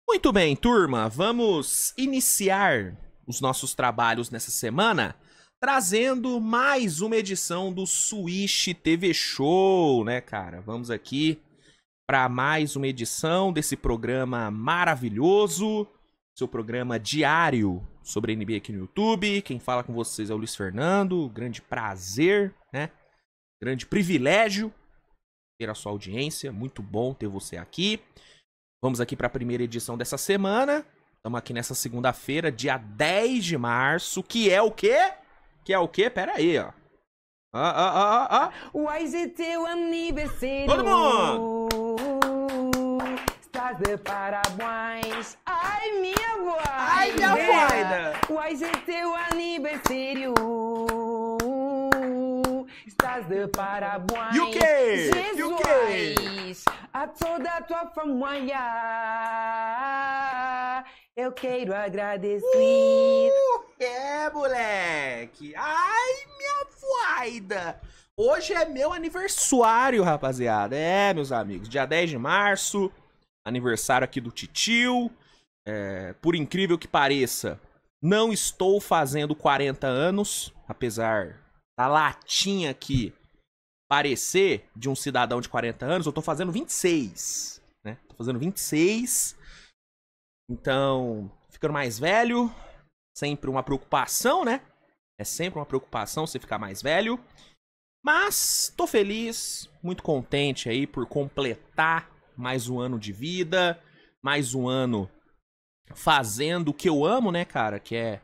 Muito bem, turma, vamos iniciar os nossos trabalhos nessa semana trazendo mais uma edição do Switch TV Show, né, cara? Vamos aqui para mais uma edição desse programa maravilhoso, seu programa diário sobre NBA aqui no YouTube. Quem fala com vocês é o Luiz Fernando, grande prazer, né? Grande privilégio ter a sua audiência, muito bom ter você aqui. Vamos aqui para a primeira edição dessa semana. Estamos aqui nessa segunda-feira, dia 10 de março, que é o quê? Que é o quê? Pera aí, ó. Hoje é teu aniversário. Todo mundo! Estás de parabéns. Ai, minha voida. Ai, minha voida. Hoje é teu aniversário. Estás de parabéns. E o quê? Jesus, E o quê? a toda a tua família eu quero agradecer. Moleque! Ai, minha voida! Hoje é meu aniversário, rapaziada. Meus amigos, dia 10 de março, aniversário aqui do Titio. Por incrível que pareça, não estou fazendo 40 anos, apesar da latinha aqui parecer de um cidadão de 40 anos, eu tô fazendo 26, né? Tô fazendo 26. Então, ficando mais velho, sempre uma preocupação, né? É sempre uma preocupação você ficar mais velho. Mas tô feliz, muito contente aí por completar mais um ano de vida, mais um ano fazendo o que eu amo, né, cara? Que é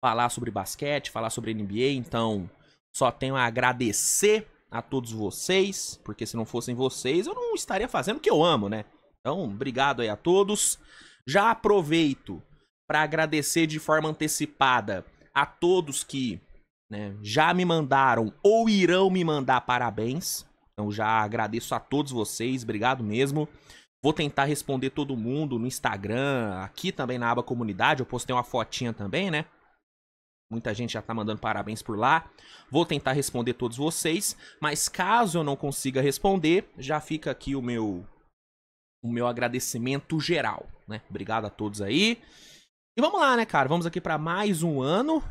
falar sobre basquete, falar sobre NBA. Então, só tenho a agradecer a todos vocês, porque se não fossem vocês, eu não estaria fazendo o que eu amo, né? Então, obrigado aí a todos. Já aproveito para agradecer de forma antecipada a todos que, né, já me mandaram ou irão me mandar parabéns. Então, já agradeço a todos vocês, obrigado mesmo. Vou tentar responder todo mundo no Instagram, aqui também na aba comunidade, eu postei uma fotinha também, né? Muita gente já tá mandando parabéns por lá. Vou tentar responder todos vocês, mas caso eu não consiga responder, já fica aqui o meu agradecimento geral, né? Obrigado a todos aí. E vamos lá, né, cara? Vamos aqui para mais um ano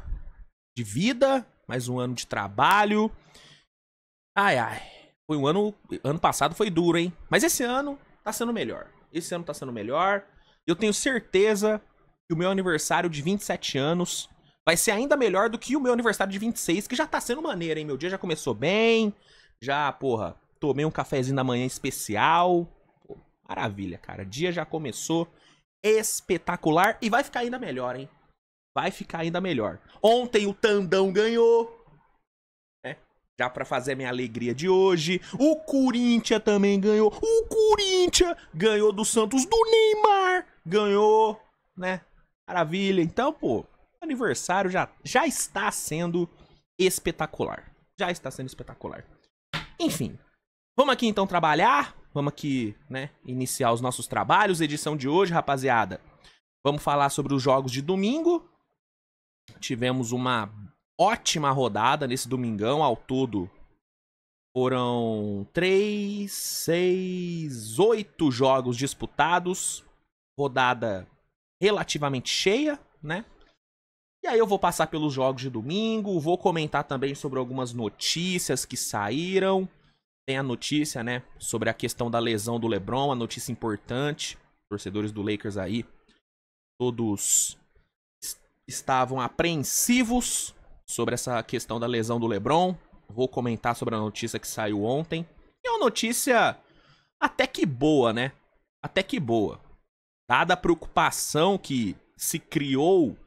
de vida, mais um ano de trabalho. Ai, foi um ano passado foi duro, hein? Mas esse ano tá sendo melhor. Esse ano tá sendo melhor. Eu tenho certeza que o meu aniversário de 27 anos vai ser ainda melhor do que o meu aniversário de 26, que já tá sendo maneiro, hein? Meu dia já começou bem. Já, porra, tomei um cafezinho da manhã especial. Pô, maravilha, cara. O dia já começou espetacular e vai ficar ainda melhor, hein? Vai ficar ainda melhor. Ontem o Tandão ganhou, né? Já pra fazer a minha alegria de hoje. O Corinthians também ganhou. O Corinthians ganhou do Santos, do Neymar. Ganhou, né? Maravilha. Então, pô, aniversário já está sendo espetacular. Já está sendo espetacular. Enfim, vamos aqui então trabalhar. Vamos aqui, né, iniciar os nossos trabalhos. Edição de hoje, rapaziada. Vamos falar sobre os jogos de domingo. Tivemos uma ótima rodada nesse domingão. Ao todo foram 3, 6, 8 jogos disputados. Rodada relativamente cheia, né? E aí eu vou passar pelos jogos de domingo, vou comentar também sobre algumas notícias que saíram. Tem a notícia, né, sobre a questão da lesão do LeBron, uma notícia importante. Torcedores do Lakers aí, todos estavam apreensivos sobre essa questão da lesão do LeBron. Vou comentar sobre a notícia que saiu ontem. E é uma notícia até que boa, né? Até que boa. Dada a preocupação que se criou,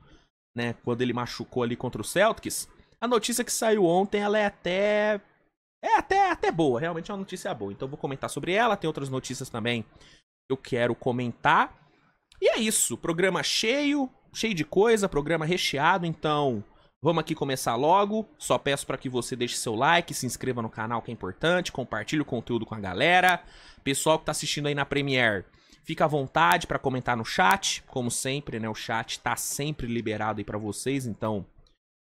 né, quando ele machucou ali contra o Celtics, a notícia que saiu ontem, ela é até boa, realmente é uma notícia boa. Então eu vou comentar sobre ela, tem outras notícias também que eu quero comentar. E é isso, programa cheio de coisa, programa recheado, então vamos aqui começar logo. Só peço para que você deixe seu like, se inscreva no canal que é importante, compartilhe o conteúdo com a galera. Pessoal que tá assistindo aí na Premiere, fica à vontade para comentar no chat, como sempre, né? O chat tá sempre liberado aí para vocês, então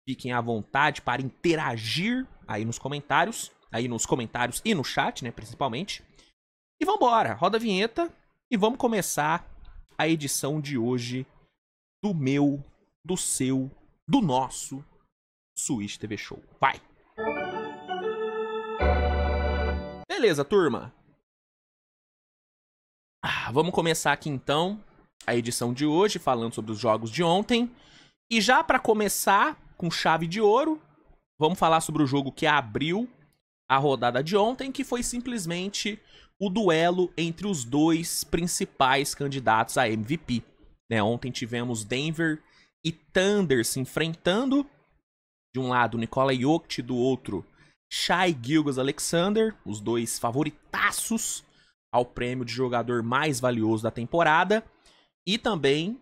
fiquem à vontade para interagir aí nos comentários e no chat, né, principalmente. E vambora, roda a vinheta e vamos começar a edição de hoje do meu, do seu, do nosso Switch TV Show. Vai! Beleza, turma. Vamos começar aqui então a edição de hoje falando sobre os jogos de ontem. E já para começar com chave de ouro, vamos falar sobre o jogo que abriu a rodada de ontem, que foi simplesmente o duelo entre os dois principais candidatos a MVP. Ontem tivemos Denver e Thunder se enfrentando. De um lado, Nikola Jokic, do outro, Shai Gilgeous-Alexander, os dois favoritaços ao prêmio de jogador mais valioso da temporada. E também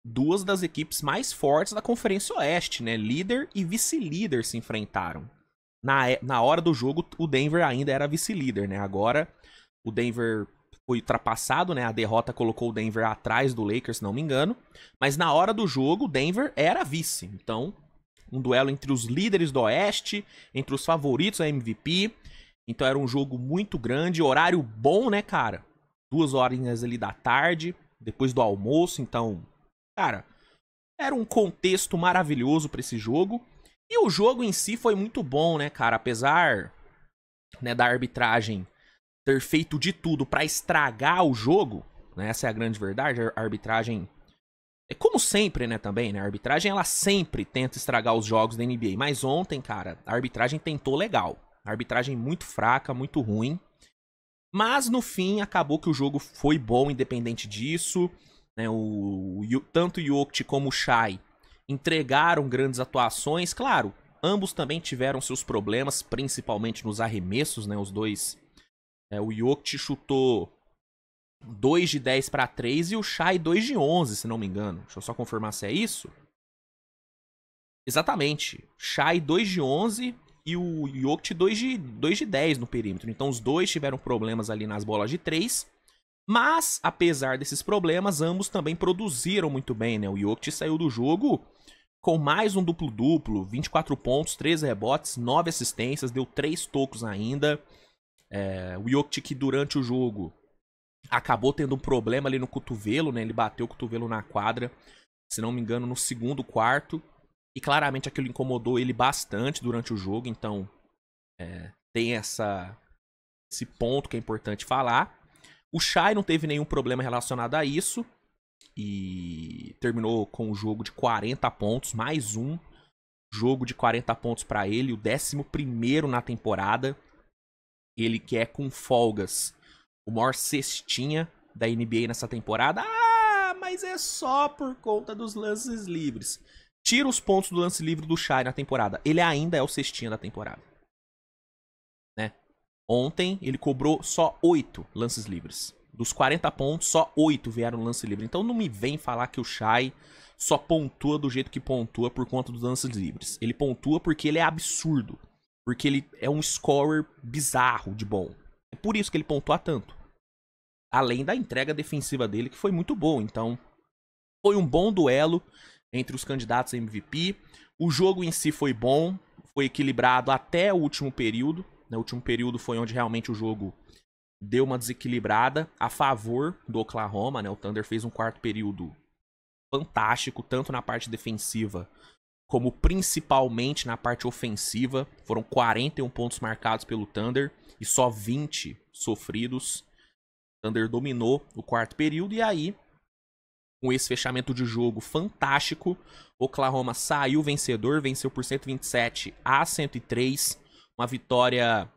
duas das equipes mais fortes da Conferência Oeste, né? Líder e vice-líder se enfrentaram. Na hora do jogo, o Denver ainda era vice-líder, né? Agora, o Denver foi ultrapassado, né? A derrota colocou o Denver atrás do Lakers, se não me engano. Mas na hora do jogo, o Denver era vice. Então, um duelo entre os líderes do Oeste, entre os favoritos a MVP. Então era um jogo muito grande, horário bom, né, cara? 2 horas ali da tarde, depois do almoço. Então, cara, era um contexto maravilhoso pra esse jogo. E o jogo em si foi muito bom, né, cara? Apesar, né, da arbitragem ter feito de tudo pra estragar o jogo, né? Essa é a grande verdade. A arbitragem... É como sempre, né, também, né? A arbitragem, ela sempre tenta estragar os jogos da NBA. Mas ontem, cara, a arbitragem tentou legal. A arbitragem muito fraca, muito ruim. Mas, no fim, acabou que o jogo foi bom, independente disso. Né? Tanto o Jokic como o Shai entregaram grandes atuações. Claro, ambos também tiveram seus problemas, principalmente nos arremessos, né? Os dois. O Jokic chutou 2 de 10 para 3 e o Shai 2 de 11, se não me engano. Deixa eu só confirmar se é isso. Exatamente. Shai 2 de 11 e o Jokic 2 de 10 no perímetro. Então os dois tiveram problemas ali nas bolas de 3. Mas, apesar desses problemas, ambos também produziram muito bem, né? O Jokic saiu do jogo com mais um duplo-duplo, 24 pontos, 13 rebotes, 9 assistências, deu 3 tocos ainda. O Jokic, que durante o jogo acabou tendo um problema ali no cotovelo, né? Ele bateu o cotovelo na quadra, se não me engano, no segundo quarto. E claramente aquilo incomodou ele bastante durante o jogo. Então, tem esse ponto que é importante falar. O Shai não teve nenhum problema relacionado a isso. E terminou com um jogo de 40 pontos. Mais um jogo de 40 pontos para ele. O 11º na temporada. Ele que é com folgas o maior cestinha da NBA nessa temporada. Ah, mas é só por conta dos lances livres. Tira os pontos do lance livre do Shai na temporada. Ele ainda é o cestinha da temporada. Né? Ontem ele cobrou só 8 lances livres. Dos 40 pontos, só 8 vieram no lance livre. Então não me vem falar que o Shai só pontua do jeito que pontua por conta dos lances livres. Ele pontua porque ele é absurdo. Porque ele é um scorer bizarro de bom. É por isso que ele pontua tanto. Além da entrega defensiva dele, que foi muito boa. Então, foi um bom duelo entre os candidatos a MVP. O jogo em si foi bom, foi equilibrado até o último período. O último período foi onde realmente o jogo deu uma desequilibrada a favor do Oklahoma. O Thunder fez um quarto período fantástico, tanto na parte defensiva como principalmente na parte ofensiva. Foram 41 pontos marcados pelo Thunder e só 20 sofridos. O Thunder dominou o quarto período e aí, com esse fechamento de jogo fantástico, Oklahoma saiu vencedor, venceu por 127-103. Uma vitória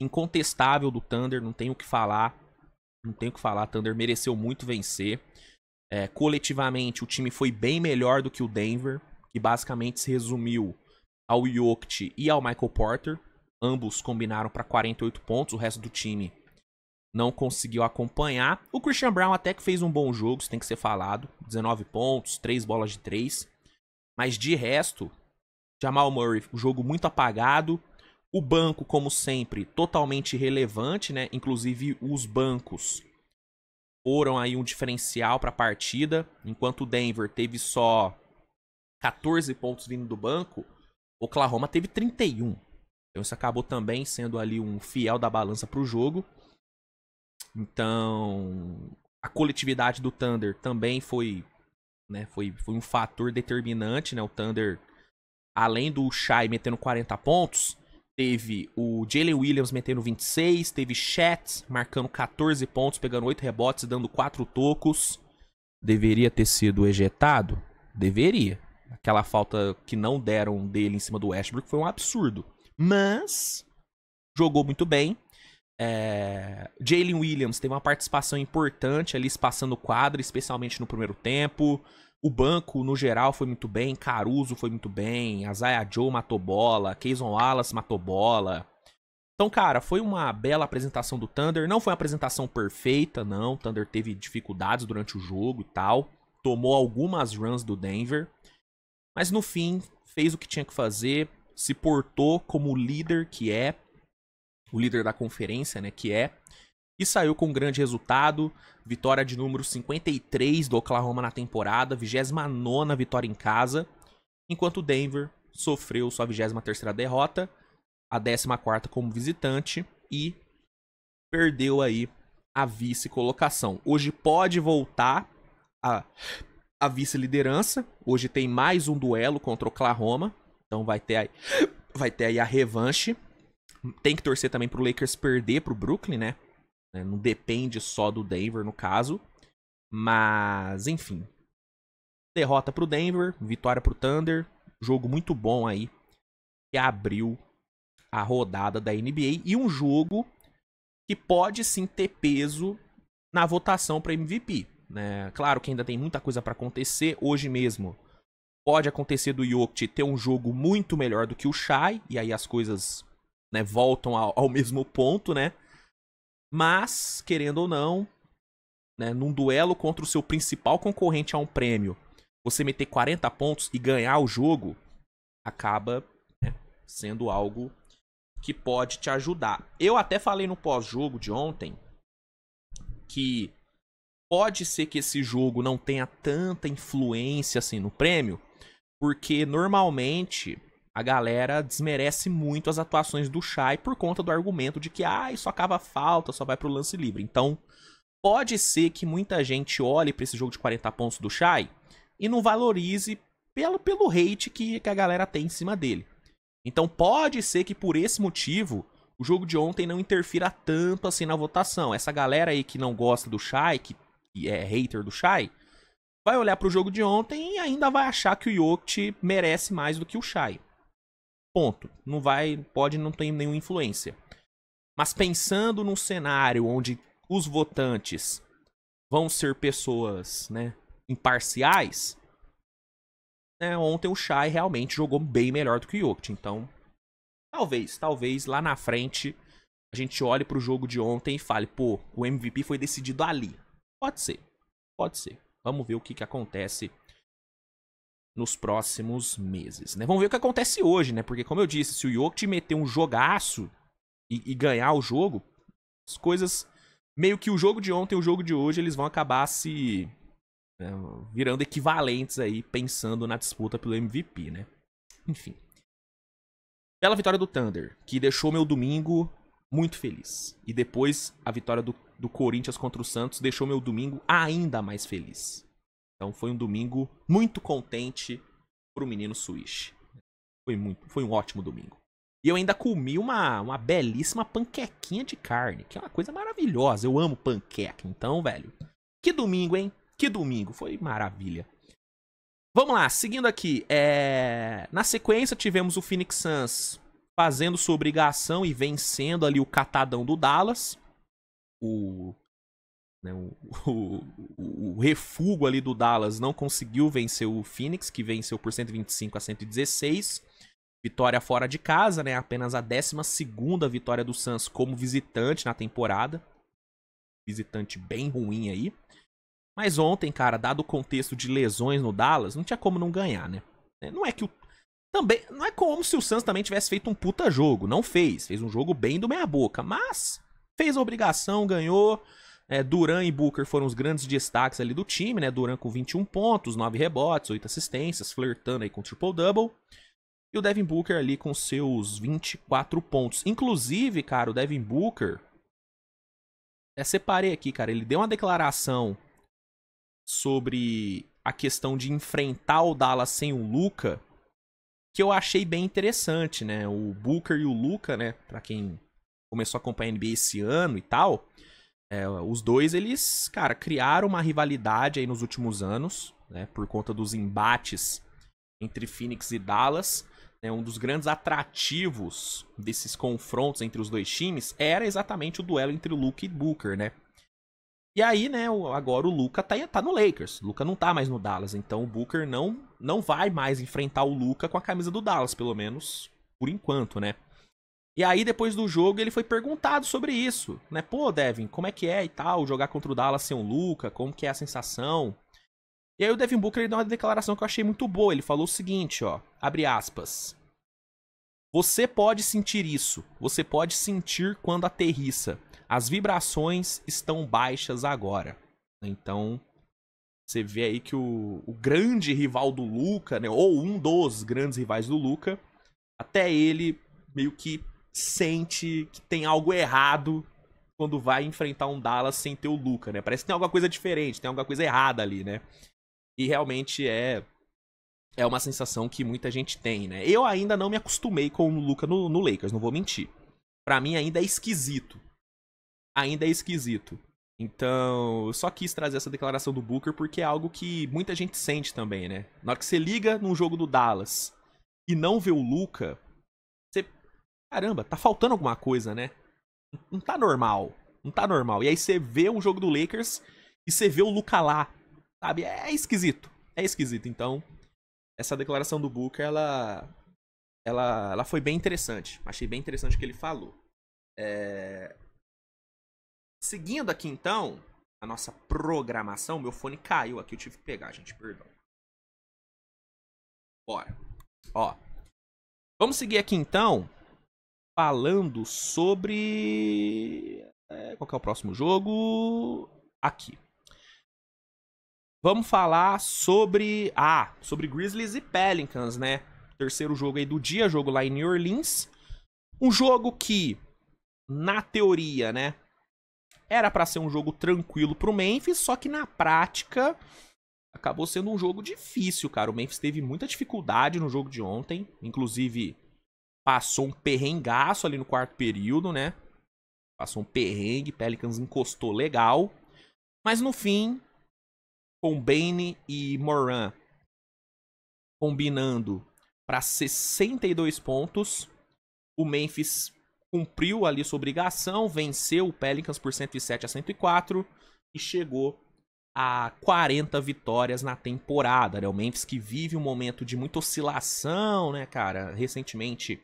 incontestável do Thunder, não tenho o que falar. Não tenho o que falar, Thunder mereceu muito vencer. Coletivamente, o time foi bem melhor do que o Denver, que basicamente se resumiu ao Jokic e ao Michael Porter. Ambos combinaram para 48 pontos, o resto do time não conseguiu acompanhar. O Christian Braun até que fez um bom jogo, isso tem que ser falado. 19 pontos, 3 bolas de 3. Mas de resto, Jamal Murray, um jogo muito apagado. O banco, como sempre, totalmente irrelevante, né? Inclusive os bancos foram aí um diferencial para a partida. Enquanto o Denver teve só 14 pontos vindo do banco, o Oklahoma teve 31. Então isso acabou também sendo ali um fiel da balança para o jogo. Então, A coletividade do Thunder também foi, né, foi um fator determinante, né? O Thunder, além do Shai metendo 40 pontos, teve o Jalen Williams metendo 26, teve Chet marcando 14 pontos, pegando 8 rebotes, dando 4 tocos. Deveria ter sido ejetado? Deveria. Aquela falta que não deram dele em cima do Westbrook foi um absurdo. Mas jogou muito bem. Jalen Williams teve uma participação importante ali, espaçando o quadro, especialmente no primeiro tempo. O banco, no geral, foi muito bem. Caruso foi muito bem. Isaiah Joe matou bola. Kayson Wallace matou bola. Então, cara, foi uma bela apresentação do Thunder. Não foi uma apresentação perfeita, não. O Thunder teve dificuldades durante o jogo e tal. Tomou algumas runs do Denver. Mas, no fim, fez o que tinha que fazer. Se portou como o líder que é. O líder da conferência, né, que é. E saiu com um grande resultado. Vitória de número 53 do Oklahoma na temporada. 29ª vitória em casa. Enquanto o Denver sofreu sua 23ª derrota. A 14ª como visitante. E perdeu aí a vice-colocação. Hoje pode voltar a vice-liderança. Hoje tem mais um duelo contra o Oklahoma. Então vai ter aí a revanche. Tem que torcer também pro Lakers perder pro Brooklyn, né? Não depende só do Denver, no caso. Mas, enfim. Derrota pro Denver, vitória pro Thunder. Jogo muito bom aí. Que abriu a rodada da NBA. E um jogo que pode sim ter peso na votação para MVP. Né? Claro que ainda tem muita coisa para acontecer. Hoje mesmo pode acontecer do Jokic ter um jogo muito melhor do que o Shai. E aí as coisas, né, voltam ao mesmo ponto, né? Mas, querendo ou não, né, num duelo contra o seu principal concorrente a um prêmio, você meter 40 pontos e ganhar o jogo, acaba, né, sendo algo que pode te ajudar. Eu até falei no pós-jogo de ontem que pode ser que esse jogo não tenha tanta influência assim no prêmio, porque normalmente a galera desmerece muito as atuações do Shai por conta do argumento de que só cava falta, só vai pro lance livre. Então, pode ser que muita gente olhe pra esse jogo de 40 pontos do Shai e não valorize pelo hate que a galera tem em cima dele. Então, pode ser que por esse motivo o jogo de ontem não interfira tanto assim na votação. Essa galera aí que não gosta do Shai, que é hater do Shai, vai olhar pro jogo de ontem e ainda vai achar que o Jokic merece mais do que o Shai. Ponto. Não vai, pode não ter nenhuma influência. Mas pensando num cenário onde os votantes vão ser pessoas, né, imparciais, né, ontem o Shai realmente jogou bem melhor do que o Jokic. Então, talvez lá na frente a gente olhe pro jogo de ontem e fale, pô, o MVP foi decidido ali. Pode ser. Vamos ver o que acontece nos próximos meses, né? Vamos ver o que acontece hoje, né? Porque, como eu disse, se o Jokic meter um jogaço e ganhar o jogo, as coisas, meio que o jogo de ontem e o jogo de hoje, eles vão acabar se virando equivalentes aí, pensando na disputa pelo MVP, né? Enfim. Bela vitória do Thunder, que deixou meu domingo muito feliz. E depois, a vitória do Corinthians contra o Santos deixou meu domingo ainda mais feliz. Então foi um domingo muito contente pro menino Swish. Foi um ótimo domingo. E eu ainda comi uma belíssima panquequinha de carne, que é uma coisa maravilhosa. Eu amo panqueca. Então, velho, que domingo, hein? Que domingo. Foi maravilha. Vamos lá, seguindo aqui. Na sequência tivemos o Phoenix Suns fazendo sua obrigação e vencendo ali o catadão do Dallas. O refúgio ali do Dallas não conseguiu vencer o Phoenix, que venceu por 125-116. Vitória fora de casa, né? Apenas a 12ª vitória do Suns como visitante na temporada. Visitante bem ruim aí. Mas ontem, cara, dado o contexto de lesões no Dallas, não tinha como não ganhar, né? Não é que também, não é como se o Suns também tivesse feito um puta jogo. Não fez. Fez um jogo bem do meia boca. Mas fez a obrigação, ganhou. Duran e Booker foram os grandes destaques ali do time, né? Duran com 21 pontos, 9 rebotes, 8 assistências, flertando aí com triple-double. E o Devin Booker ali com seus 24 pontos. Inclusive, cara, o Devin Booker separei aqui, cara. Ele deu uma declaração sobre a questão de enfrentar o Dallas sem o Luka, que eu achei bem interessante, né? O Booker e o Luka, né? Pra quem começou a acompanhar a NBA esse ano e tal, os dois, eles, cara, criaram uma rivalidade aí nos últimos anos, né? Por conta dos embates entre Phoenix e Dallas. Um dos grandes atrativos desses confrontos entre os dois times era exatamente o duelo entre o Luka e Booker, né? E aí, né, agora o Luka tá no Lakers. O Luka não tá mais no Dallas, então o Booker não vai mais enfrentar o Luka com a camisa do Dallas, pelo menos por enquanto, né? E aí, depois do jogo, ele foi perguntado sobre isso, né? Pô, Devin, como é que é e tal, jogar contra o Dallas sem o Luka, como que é a sensação? E aí o Devin Booker deu uma declaração que eu achei muito boa. Ele falou o seguinte, ó, abre aspas. Você pode sentir isso. Você pode sentir quando aterrissa. As vibrações estão baixas agora. Então, você vê aí que o grande rival do Luka, né, ou um dos grandes rivais do Luka, até ele meio que sente que tem algo errado quando vai enfrentar um Dallas sem ter o Luka, né? Parece que tem alguma coisa diferente, tem alguma coisa errada ali, né? E realmente é uma sensação que muita gente tem, né? Eu ainda não me acostumei com o Luka no Lakers, não vou mentir. Pra mim ainda é esquisito. Ainda é esquisito. Então, eu só quis trazer essa declaração do Booker porque é algo que muita gente sente também, né? Na hora que você liga num jogo do Dallas e não vê o Luka, você... Caramba, tá faltando alguma coisa, né? Não tá normal. Não tá normal. E aí você vê um jogo do Lakers e você vê o Luka lá. Sabe? É esquisito. É esquisito. Então, essa declaração do Booker, ela foi bem interessante. Achei bem interessante o que ele falou. Seguindo aqui, então, a nossa programação. Meu fone caiu aqui, eu tive que pegar, gente. Perdão. Bora. Ó. Vamos seguir aqui, então, falando sobre... qual que é o próximo jogo? Aqui. Vamos falar sobre Grizzlies e Pelicans, né? Terceiro jogo aí do dia, jogo lá em New Orleans. Um jogo que, na teoria, né, era pra ser um jogo tranquilo pro Memphis, só que na prática acabou sendo um jogo difícil, cara. O Memphis teve muita dificuldade no jogo de ontem, inclusive passou um perrengaço ali no quarto período, né? Passou um perrengue, Pelicans encostou legal, mas no fim, com Bane e Moran combinando para 62 pontos, o Memphis cumpriu ali sua obrigação, venceu o Pelicans por 107-104 e chegou a 40 vitórias na temporada, né? O Memphis que vive um momento de muita oscilação, né, cara? Recentemente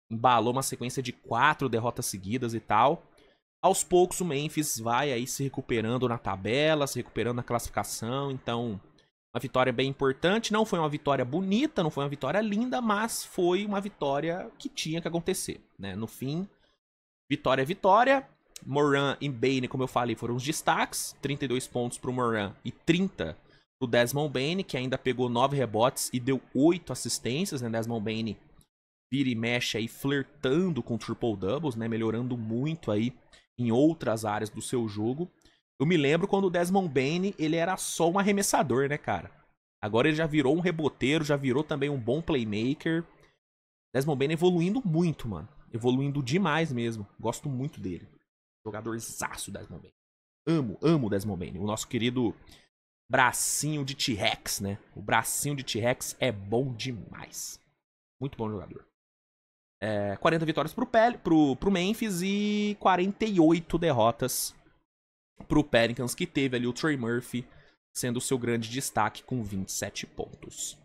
embalou uma sequência de 4 derrotas seguidas e tal. Aos poucos o Memphis vai aí se recuperando na tabela, se recuperando na classificação, então uma vitória bem importante. Não foi uma vitória bonita, não foi uma vitória linda, mas foi uma vitória que tinha que acontecer, né? No fim, vitória é vitória. Moran e Bane, como eu falei, foram os destaques. 32 pontos pro Moran e 30 pro Desmond Bane, que ainda pegou 9 rebotes e deu 8 assistências, né? Desmond Bane vira e mexe aí flertando com triple-doubles, né? Melhorando muito aí em outras áreas do seu jogo. Eu me lembro quando o Desmond Bane, ele era só um arremessador, né, cara? Agora ele já virou um reboteiro, já virou também um bom playmaker. Desmond Bane evoluindo muito, mano. Evoluindo demais mesmo. Gosto muito dele. Jogadorzaço Desmond Bane. Amo o Desmond Bane. O nosso querido bracinho de T-Rex, né? O bracinho de T-Rex é bom demais. Muito bom jogador. 40 vitórias pro Memphis e 48 derrotas pro Pelicans, que teve ali o Trey Murphy sendo o seu grande destaque com 27 pontos.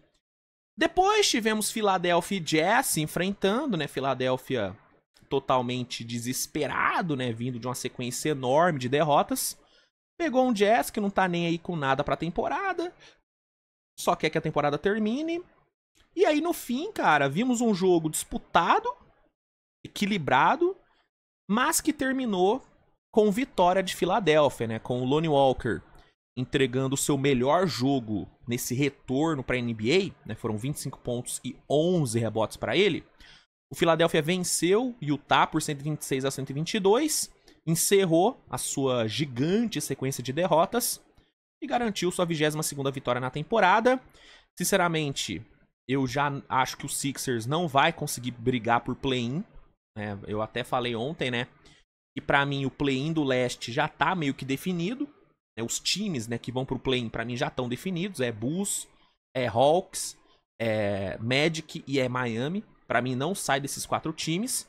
Depois tivemos Philadelphia e Jazz se enfrentando, né? Philadelphia totalmente desesperado, né? Vindo de uma sequência enorme de derrotas. Pegou um Jazz que não tá nem aí com nada pra temporada. Só quer que a temporada termine. E aí, no fim, cara, vimos um jogo disputado, equilibrado, mas que terminou com vitória de Filadélfia, né? Com o Lonnie Walker entregando o seu melhor jogo nesse retorno para a NBA, né? Foram 25 pontos e 11 rebotes para ele. O Philadelphia venceu o Utah por 126-122 encerrou a sua gigante sequência de derrotas e garantiu sua 22ª vitória na temporada. Sinceramente, eu já acho que o Sixers não vai conseguir brigar por play-in. Eu até falei ontem, né? E pra mim o play-in do leste já tá meio que definido. Os times, né, que vão pro play-in pra mim já estão definidos. É Bulls, é Hawks, é Magic e é Miami. Pra mim não sai desses 4 times.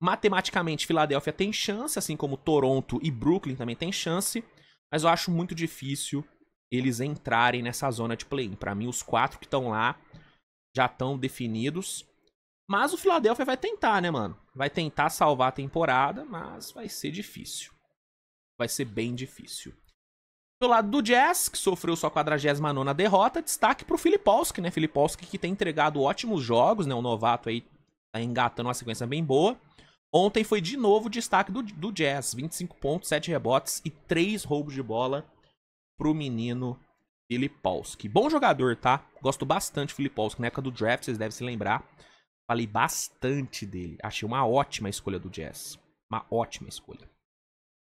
Matematicamente, Filadélfia tem chance, assim como Toronto e Brooklyn também tem chance. Mas eu acho muito difícil eles entrarem nessa zona de play-in. Pra mim, os 4 que estão lá já estão definidos. Mas o Philadelphia vai tentar, né, mano? Vai tentar salvar a temporada, mas vai ser difícil. Vai ser bem difícil. Do lado do Jazz, que sofreu sua 49ª derrota, destaque pro Filipowski, né? Filipowski que tem entregado ótimos jogos, né? O novato aí tá engatando uma sequência bem boa. Ontem foi de novo o destaque do Jazz. 25 pontos, 7 rebotes e 3 roubos de bola pro menino Filipowski. Bom jogador, tá? Gosto bastante do Filipowski. Na época do draft, vocês devem se lembrar. Falei bastante dele. Achei uma ótima escolha do Jazz. Uma ótima escolha.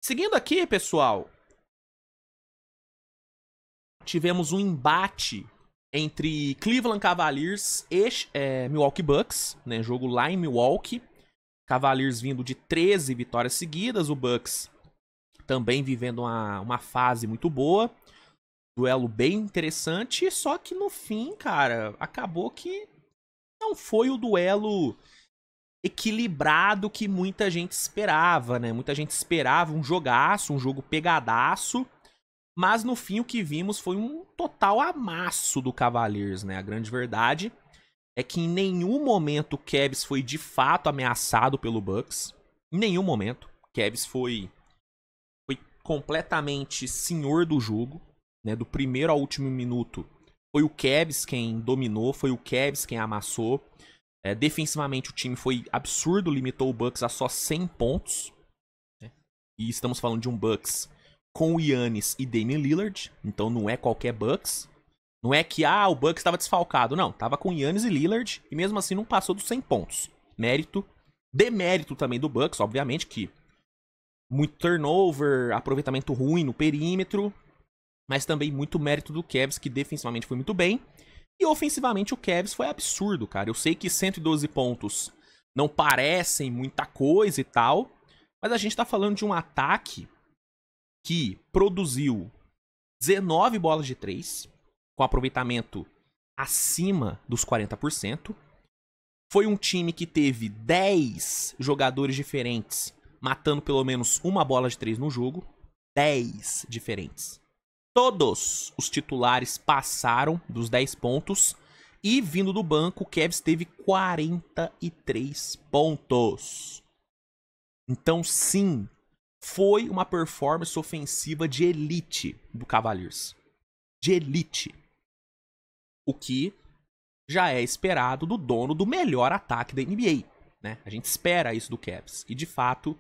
Seguindo aqui, pessoal. Tivemos um embate entre Cleveland Cavaliers e Milwaukee Bucks. Né? Jogo lá em Milwaukee. Cavaliers vindo de 13 vitórias seguidas. O Bucks também vivendo uma fase muito boa. Duelo bem interessante. Só que no fim, cara, acabou que não foi o duelo equilibrado que muita gente esperava, né? Muita gente esperava um jogaço, um jogo pegadaço. Mas no fim o que vimos foi um total amasso do Cavaliers, né? A grande verdade é que em nenhum momento o Cavs foi de fato ameaçado pelo Bucks. Em nenhum momento. O Cavs foi completamente senhor do jogo, né? Do primeiro ao último minuto. Foi o Cavs quem dominou, foi o Cavs quem amassou. Defensivamente o time foi absurdo, limitou o Bucks a só 100 pontos. Né? E estamos falando de um Bucks com o Giannis e Damian Lillard, então não é qualquer Bucks. Não é que o Bucks estava desfalcado, não. Tava com Giannis e Lillard e mesmo assim não passou dos 100 pontos. Mérito, demérito também do Bucks, obviamente, que muito turnover, aproveitamento ruim no perímetro, mas também muito mérito do Cavs, que defensivamente foi muito bem. E ofensivamente o Cavs foi absurdo, cara. Eu sei que 112 pontos não parecem muita coisa e tal, mas a gente tá falando de um ataque que produziu 19 bolas de 3, com aproveitamento acima dos 40%. Foi um time que teve 10 jogadores diferentes matando pelo menos uma bola de 3 no jogo. 10 diferentes. Todos os titulares passaram dos 10 pontos. E vindo do banco, o Cavs teve 43 pontos. Então, sim, foi uma performance ofensiva de elite do Cavaliers. De elite. O que já é esperado do dono do melhor ataque da NBA. Né? A gente espera isso do Cavs. E, de fato,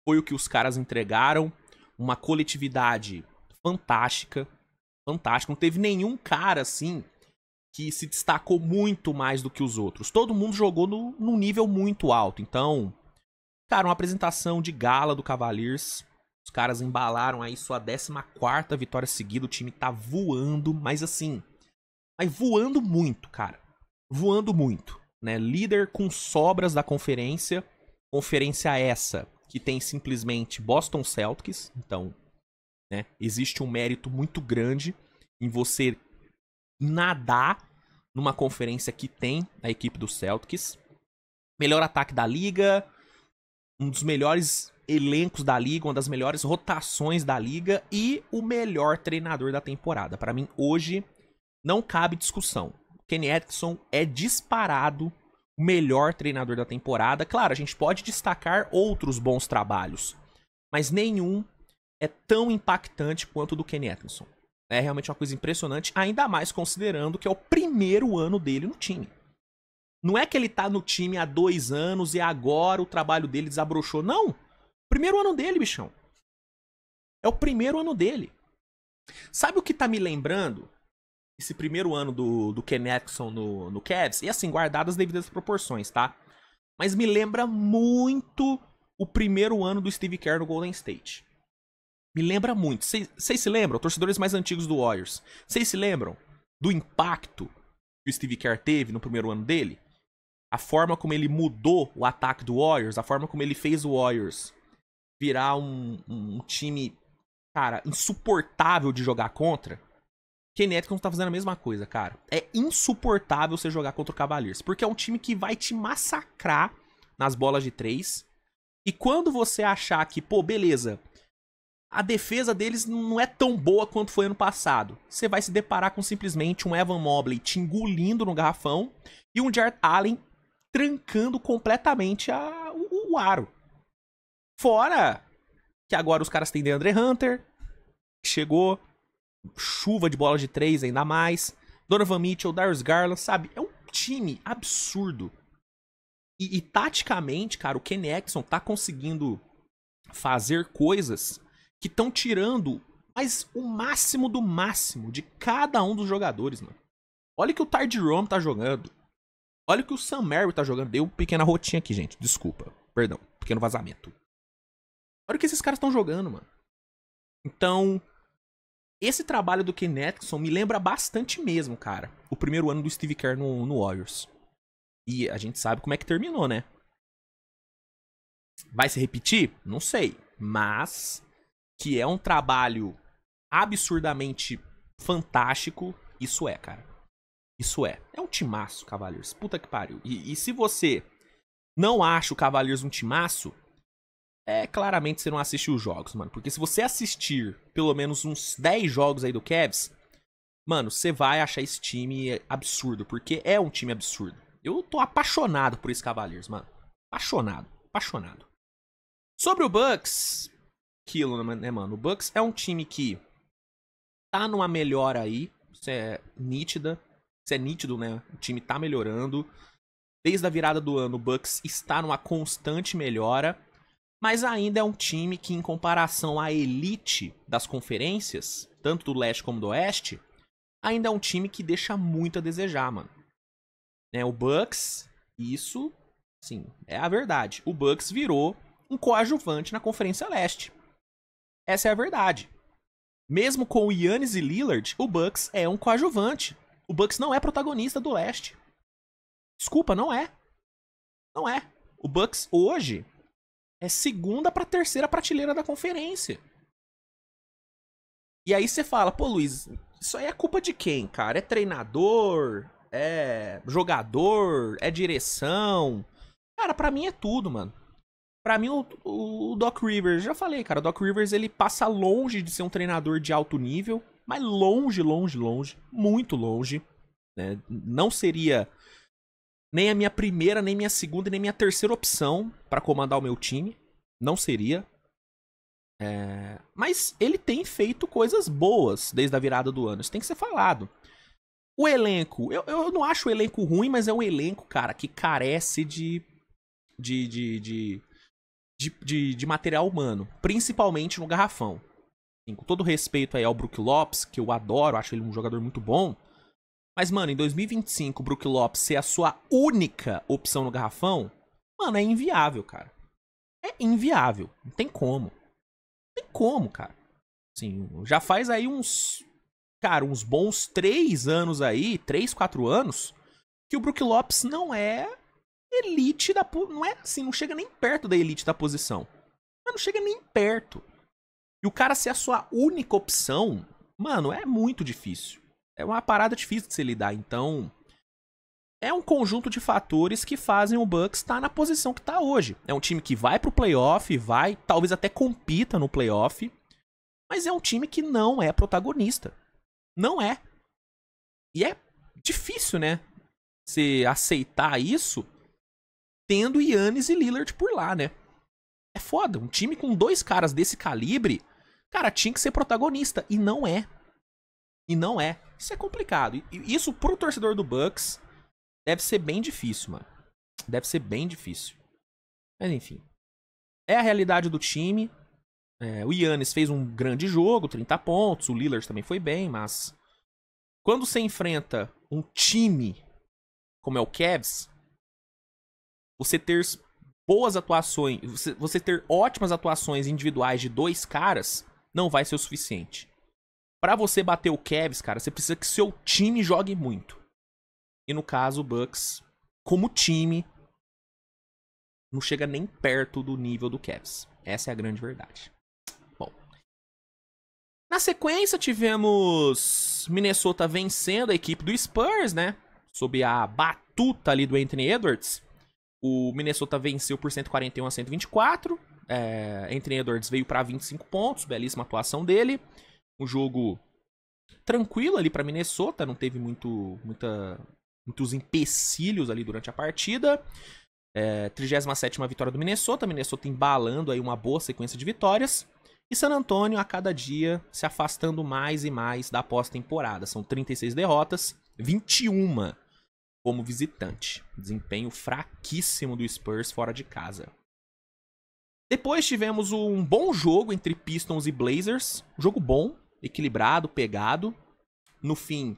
foi o que os caras entregaram. Uma coletividade fantástica. Fantástica. Não teve nenhum cara, assim, que se destacou muito mais do que os outros. Todo mundo jogou num nível muito alto. Então, cara, uma apresentação de gala do Cavaliers. Os caras embalaram aí sua 14ª vitória seguida. O time tá voando, mas assim... Mas voando muito, cara. Voando muito. Né? Líder com sobras da conferência. Conferência essa que tem simplesmente Boston Celtics. Então, né, existe um mérito muito grande em você nadar numa conferência que tem a equipe do Celtics. Melhor ataque da liga. Um dos melhores elencos da liga. Uma das melhores rotações da liga. E o melhor treinador da temporada. Para mim, hoje... não cabe discussão. Kenny Atkinson é disparado o melhor treinador da temporada. Claro, a gente pode destacar outros bons trabalhos, mas nenhum é tão impactante quanto o do Kenny Atkinson. É realmente uma coisa impressionante, ainda mais considerando que é o primeiro ano dele no time. Não é que ele tá no time há 2 anos e agora o trabalho dele desabrochou. Não! Primeiro ano dele, bichão. É o primeiro ano dele. Sabe o que tá me lembrando? Esse primeiro ano do Ken Atkinson no Cavs, e assim, guardadas as devidas proporções, tá? Mas me lembra muito o primeiro ano do Steve Kerr no Golden State. Me lembra muito. Vocês se lembram? Torcedores mais antigos do Warriors. Vocês se lembram do impacto que o Steve Kerr teve no primeiro ano dele? A forma como ele mudou o ataque do Warriors, a forma como ele fez o Warriors virar um time, cara, insuportável de jogar contra. Kenny Atkinson tá fazendo a mesma coisa, cara. É insuportável você jogar contra o Cavaliers, porque é um time que vai te massacrar nas bolas de 3. E quando você achar que, pô, beleza, a defesa deles não é tão boa quanto foi ano passado, você vai se deparar com simplesmente um Evan Mobley te engolindo no garrafão e um Jarrett Allen trancando completamente o aro. Fora que agora os caras têm DeAndre Hunter, que chegou, chuva de bola de 3 ainda mais, Donovan Mitchell, Darius Garland, sabe? É um time absurdo. E taticamente, cara, o Kenny Atkinson tá conseguindo fazer coisas que estão tirando mas o máximo do máximo de cada um dos jogadores, mano. Olha o que o Ty Jerome tá jogando. Olha o que o Sam Merrill tá jogando. Deu uma pequena rotinha aqui, gente. Desculpa. Perdão. Pequeno vazamento. Olha o que esses caras estão jogando, mano. Então, esse trabalho do Kenny Atkinson me lembra bastante mesmo, cara. O primeiro ano do Steve Kerr no Warriors. E a gente sabe como é que terminou, né? Vai se repetir? Não sei. Mas que é um trabalho absurdamente fantástico, isso é, cara. Isso é. É um timaço, Cavaliers. Puta que pariu. E se você não acha o Cavaliers um timaço, claramente você não assistiu os jogos, mano. Porque se você assistir pelo menos uns 10 jogos aí do Cavs, mano, você vai achar esse time absurdo. Porque é um time absurdo. Eu tô apaixonado por esse Cavaliers, mano. Apaixonado. Apaixonado. Sobre o Bucks, aquilo, né, mano? O Bucks é um time que tá numa melhora aí. Isso é nítida. Isso é nítido, né? O time tá melhorando. Desde a virada do ano, o Bucks está numa constante melhora. Mas ainda é um time que, em comparação à elite das conferências, tanto do leste como do oeste, ainda é um time que deixa muito a desejar, mano. O Bucks, isso, sim, é a verdade. O Bucks virou um coadjuvante na Conferência Leste. Essa é a verdade. Mesmo com o Giannis e Lillard, o Bucks é um coadjuvante. O Bucks não é protagonista do leste. Desculpa, não é. Não é. O Bucks hoje é segunda pra terceira prateleira da conferência. E aí você fala, pô, Luiz, isso aí é culpa de quem, cara? É treinador? É jogador? É direção? Cara, pra mim é tudo, mano. Pra mim, o Doc Rivers, já falei, cara, o Doc Rivers, ele passa longe de ser um treinador de alto nível, mas longe, longe, longe, muito longe, né? Não seria nem a minha primeira, nem minha segunda, nem minha terceira opção pra comandar o meu time. Não seria. Mas ele tem feito coisas boas desde a virada do ano, isso tem que ser falado. O elenco, eu não acho o elenco ruim, mas é um elenco, cara, que carece de material humano, principalmente no garrafão. Com todo respeito aí ao Brook Lopes, que eu adoro, acho ele um jogador muito bom. Mas, mano, em 2025 o Brook Lopes ser a sua única opção no garrafão, mano, é inviável, cara. É inviável. Não tem como. Não tem como, cara. Assim, já faz aí uns bons 3 anos aí, 3, 4 anos, que o Brook Lopes não é elite da... Não é assim, não chega nem perto da elite da posição. Não chega nem perto. E o cara ser a sua única opção, mano, é muito difícil. É uma parada difícil de se lidar. Então, é um conjunto de fatores que fazem o Bucks estar na posição que está hoje. É um time que vai pro playoff, vai, talvez até compita no playoff, mas é um time que não é protagonista. Não é. E é difícil, né? Você aceitar isso tendo Giannis e Lillard por lá, né? É foda. Um time com 2 caras desse calibre, cara, tinha que ser protagonista. E não é. E não é. Isso é complicado. E isso pro torcedor do Bucks deve ser bem difícil, mano. Deve ser bem difícil. Mas enfim. É a realidade do time. O Giannis fez um grande jogo, 30 pontos. O Lillard também foi bem, mas quando você enfrenta um time como é o Cavs, você ter boas atuações, você ter ótimas atuações individuais de 2 caras, não vai ser o suficiente. Pra você bater o Cavs, cara, você precisa que seu time jogue muito. E no caso, o Bucks, como time, não chega nem perto do nível do Cavs. Essa é a grande verdade. Bom. Na sequência, tivemos Minnesota vencendo a equipe do Spurs, né? Sob a batuta ali do Anthony Edwards. O Minnesota venceu por 141 a 124. Anthony Edwards veio para 25 pontos. Belíssima atuação dele. Um jogo tranquilo ali para Minnesota. Não teve muitos empecilhos ali durante a partida. 37ª vitória do Minnesota. Minnesota embalando aí uma boa sequência de vitórias. E San Antonio a cada dia se afastando mais e mais da pós-temporada. São 36 derrotas, 21 como visitante. Desempenho fraquíssimo do Spurs fora de casa. Depois tivemos um bom jogo entre Pistons e Blazers. Jogo bom, equilibrado, pegado. No fim,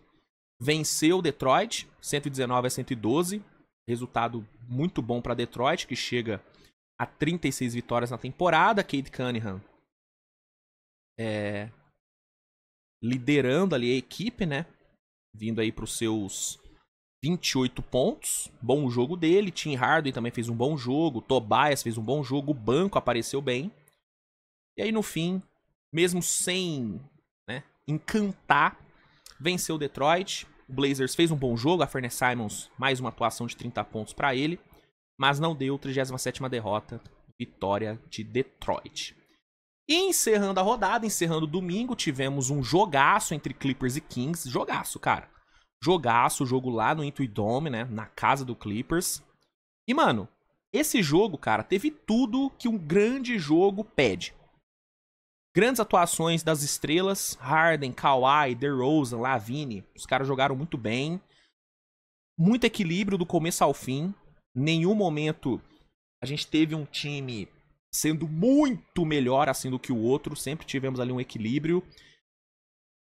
venceu Detroit, 119 a 112. Resultado muito bom para Detroit, que chega a 36 vitórias na temporada. Cade Cunningham liderando ali a equipe, né? Vindo aí para os seus 28 pontos. Bom jogo dele. Tim Hardaway também fez um bom jogo. Tobias fez um bom jogo. O banco apareceu bem. E aí no fim, mesmo sem encantar, venceu o Detroit. O Blazers fez um bom jogo. A Furnace Simons, mais uma atuação de 30 pontos para ele. Mas não deu. 37ª derrota. Vitória de Detroit. E encerrando a rodada, encerrando o domingo, tivemos um jogaço entre Clippers e Kings. Jogaço, cara. Jogaço, jogo lá no Intuit Dome, né? Na casa do Clippers. E, mano, esse jogo, cara, teve tudo que um grande jogo pede. Grandes atuações das estrelas. Harden, Kawhi, DeRozan, Lavine. Os caras jogaram muito bem. Muito equilíbrio do começo ao fim. Nenhum momento a gente teve um time sendo muito melhor assim do que o outro. Sempre tivemos ali um equilíbrio.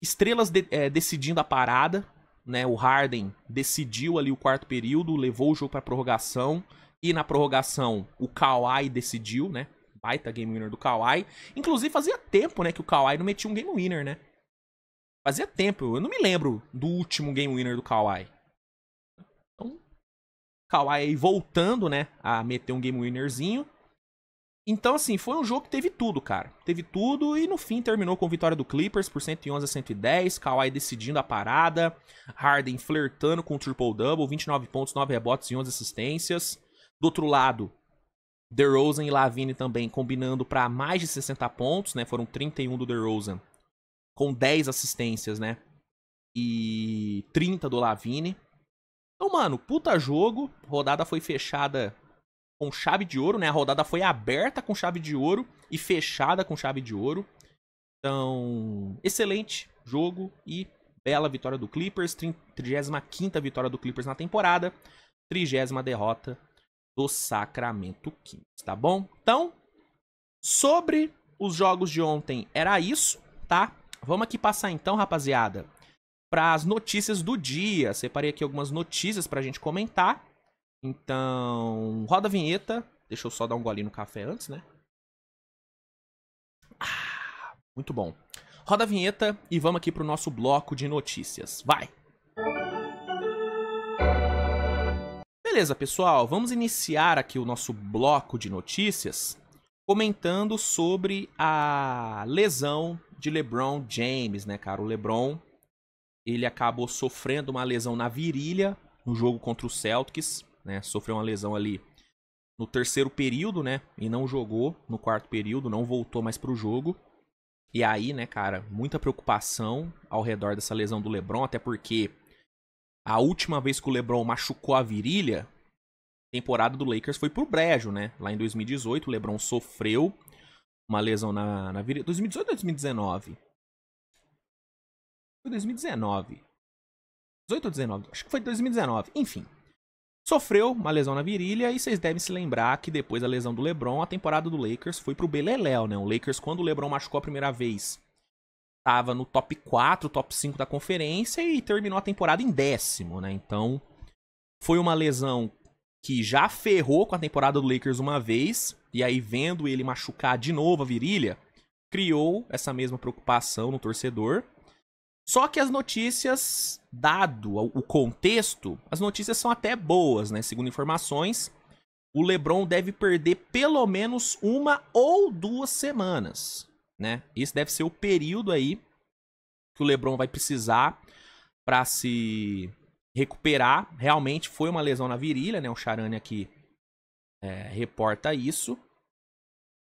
Estrelas decidindo a parada, né? O Harden decidiu ali o quarto período, levou o jogo para prorrogação. E na prorrogação o Kawhi decidiu, né? Baita game winner do Kawhi. Inclusive fazia tempo, né, que o Kawhi não metia um game winner, né? Fazia tempo. Eu não me lembro do último game winner do Kawhi. Então, Kawhi aí voltando, né, a meter um game winnerzinho. Então, assim, foi um jogo que teve tudo, cara. Teve tudo e no fim terminou com vitória do Clippers por 111 a 110. Kawhi decidindo a parada. Harden flertando com o triple-double. 29 pontos, 9 rebotes e 11 assistências. Do outro lado, DeRozan e Lavine também combinando para mais de 60 pontos, né? Foram 31 do DeRozan com 10 assistências, né? E 30 do Lavine. Então, mano, puta jogo. Rodada foi fechada com chave de ouro, né? A rodada foi aberta com chave de ouro e fechada com chave de ouro. Então, excelente jogo e bela vitória do Clippers. 35ª vitória do Clippers na temporada. 30ª derrota do Sacramento Kings, tá bom? Então, sobre os jogos de ontem, era isso, tá? Vamos aqui passar então, rapaziada, para as notícias do dia. Separei aqui algumas notícias pra gente comentar. Então, roda a vinheta. Deixa eu só dar um golinho no café antes, né? Muito bom. Roda a vinheta e vamos aqui pro nosso bloco de notícias. Vai! Beleza, pessoal. Vamos iniciar aqui o nosso bloco de notícias comentando sobre a lesão de LeBron James, né, cara? O LeBron, ele acabou sofrendo uma lesão na virilha no jogo contra o Celtics, né? Sofreu uma lesão ali no terceiro período, né? E não jogou no quarto período, não voltou mais pro jogo. E aí, né, cara, muita preocupação ao redor dessa lesão do LeBron, até porque a última vez que o LeBron machucou a virilha, a temporada do Lakers foi pro brejo, né? Lá em 2018, o LeBron sofreu uma lesão na virilha. 2018 ou 2019? Foi 2019. 18 ou 19? Acho que foi 2019. Enfim. Sofreu uma lesão na virilha e vocês devem se lembrar que depois da lesão do LeBron, a temporada do Lakers foi pro beleléu, né? O Lakers, quando o LeBron machucou a primeira vez, tava no top 4, top 5 da conferência e terminou a temporada em 10º, né? Então, foi uma lesão que já ferrou com a temporada do Lakers uma vez, e aí vendo ele machucar de novo a virilha, criou essa mesma preocupação no torcedor. Só que as notícias, dado o contexto, as notícias são até boas, né? Segundo informações, o LeBron deve perder pelo menos 1 ou 2 semanas, né? Esse deve ser o período aí que o LeBron vai precisar para se recuperar. Realmente foi uma lesão na virilha, né? O Charania aqui reporta isso.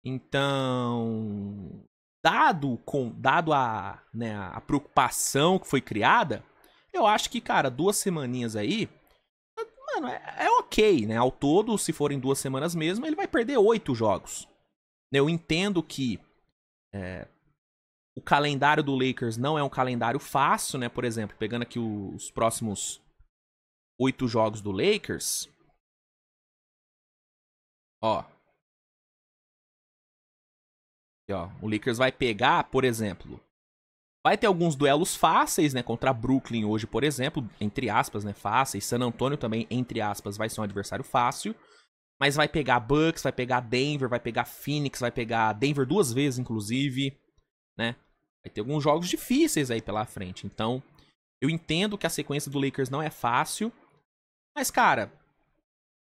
Então, dado a preocupação que foi criada, eu acho que, cara, 2 semaninhas aí, mano, é ok, né? Ao todo, se forem 2 semanas mesmo, ele vai perder 8 jogos. Eu entendo que o calendário do Lakers não é um calendário fácil, né? Por exemplo, pegando aqui os próximos 8 jogos do Lakers. Ó. Aqui, ó. O Lakers vai pegar, por exemplo, vai ter alguns duelos fáceis, né? Contra Brooklyn hoje, por exemplo, entre aspas, né? Fáceis. San Antonio também, entre aspas, vai ser um adversário fácil. Mas vai pegar Bucks, vai pegar Denver, vai pegar Phoenix, vai pegar Denver 2 vezes, inclusive, né? Vai ter alguns jogos difíceis aí pela frente. Então, eu entendo que a sequência do Lakers não é fácil. Mas, cara,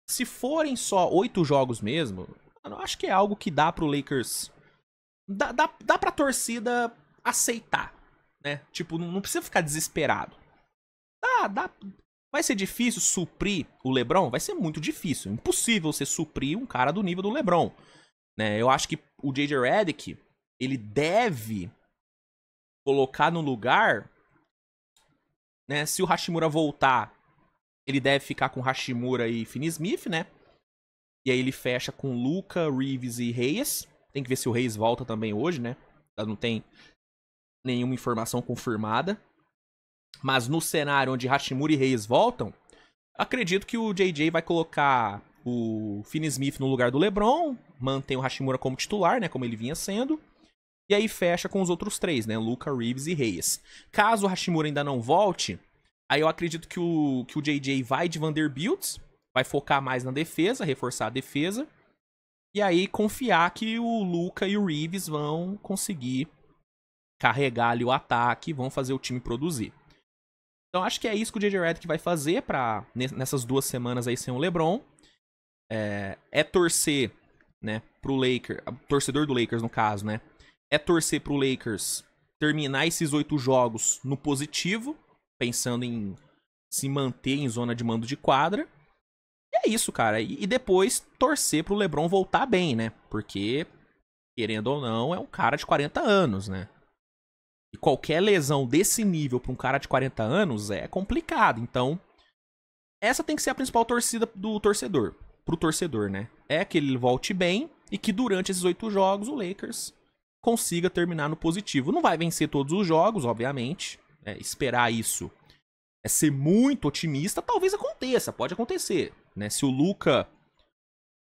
se forem só 8 jogos mesmo, eu acho que é algo que dá pro Lakers... Dá pra torcida aceitar, né? Tipo, não precisa ficar desesperado. Vai ser difícil suprir o LeBron? Vai ser muito difícil. Impossível você suprir um cara do nível do LeBron, né? Eu acho que o J.J. Redick, ele deve colocar no lugar, né? Se o Hachimura voltar, ele deve ficar com Hachimura e Finney Smith, né? E aí ele fecha com Luka, Reeves e Reyes. Tem que ver se o Reyes volta também hoje, né? Não tem nenhuma informação confirmada. Mas no cenário onde Hachimura e Reyes voltam, acredito que o JJ vai colocar o Finney Smith no lugar do LeBron, mantém o Hachimura como titular, né? Como ele vinha sendo. E aí fecha com os outros 3, né? Luka, Reeves e Reyes. Caso o Hachimura ainda não volte, aí eu acredito que o JJ vai de Vanderbilt, vai focar mais na defesa, reforçar a defesa. E aí confiar que o Luka e o Reeves vão conseguir carregar ali o ataque, vão fazer o time produzir. Então acho que é isso que o J.J. Redick vai fazer pra, nessas 2 semanas aí sem o LeBron. É torcer, né, pro Lakers, torcedor do Lakers no caso, né, é torcer pro Lakers terminar esses 8 jogos no positivo, pensando em se manter em zona de mando de quadra. E é isso, cara. E depois torcer pro LeBron voltar bem, né? Porque, querendo ou não, é um cara de 40 anos, né? E qualquer lesão desse nível pra um cara de 40 anos é complicado. Então, essa tem que ser a principal torcida do torcedor. Pro torcedor, né? É que ele volte bem e que durante esses 8 jogos o Lakers consiga terminar no positivo. Não vai vencer todos os jogos, obviamente. Esperar isso é ser muito otimista. Talvez aconteça, pode acontecer, né? Se o Luka